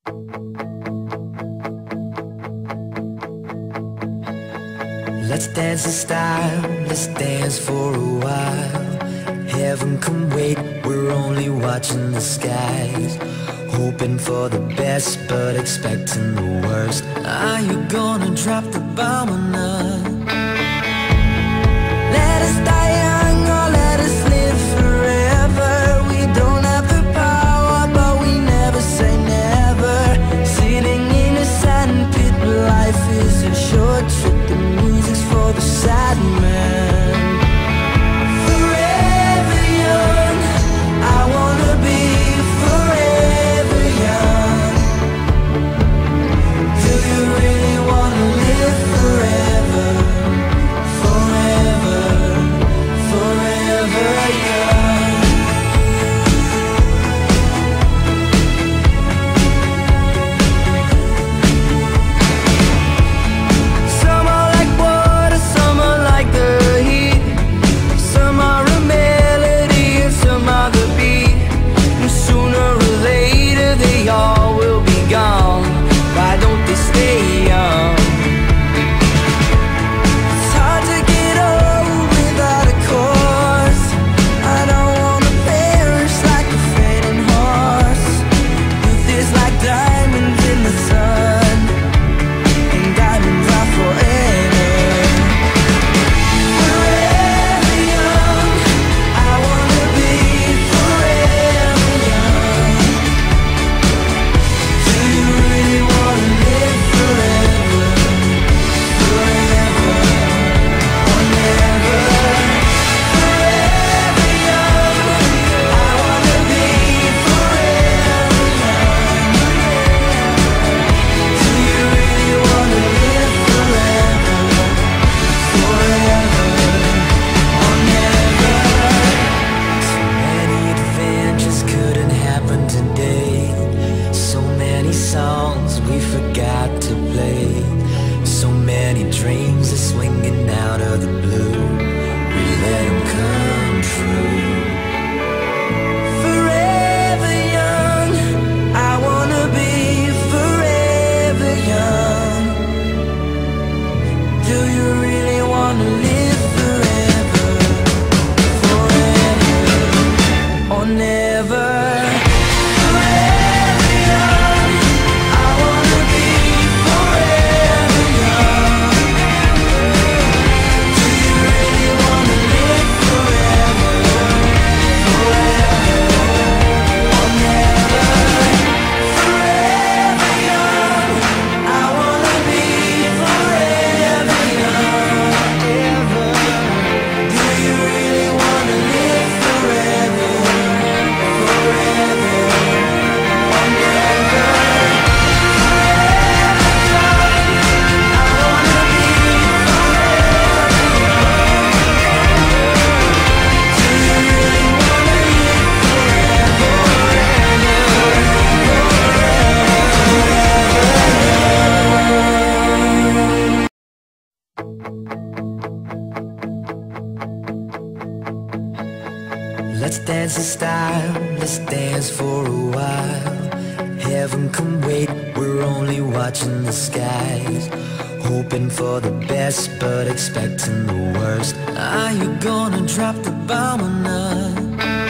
Let's dance in style, let's dance for a while. Heaven can wait, we're only watching the skies. Hoping for the best, but expecting the worst. Are you gonna drop the bomb or not? Let us die young or let us live forever. We don't have the power, but we never say never. Sitting in a sandpit, but life is a short trip. The music's for the sad man. Forever young, I wanna be forever young. Do you really wanna live forever? Forever, forever young. Some are like water, some are like the heat. Some are a melody and some are the beat. And sooner or later they all will be gone. Why don't they stay young? It's hard to get old without a cause. I don't wanna perish like a fading horse. Youth is like diamonds in the sun, and diamonds are forever. Forever young, I wanna be forever young. Do you really wanna live forever? Forever or never. Forever young, I wanna be forever young. Do you really wanna live forever? Forever or never. So many adventures couldn't happen today. So many songs we forgot to play. So many dreams are swinging out of the blue. We let them come true. Forever young, I wanna be forever young. Do you really wanna live forever? Forever or never. Forever young, I wanna be forever young. Do you really wanna live forever? Forever or never. Forever young, I wanna be forever young. Ever. Do you really wanna live forever? Forever or never. Forever young, I wanna be forever young. Do you really wanna live Let's dance in style, let's dance for a while. Heaven can wait, we're only watching the skies. Hoping for the best, but expecting the worst. Are you gonna drop the bomb or not?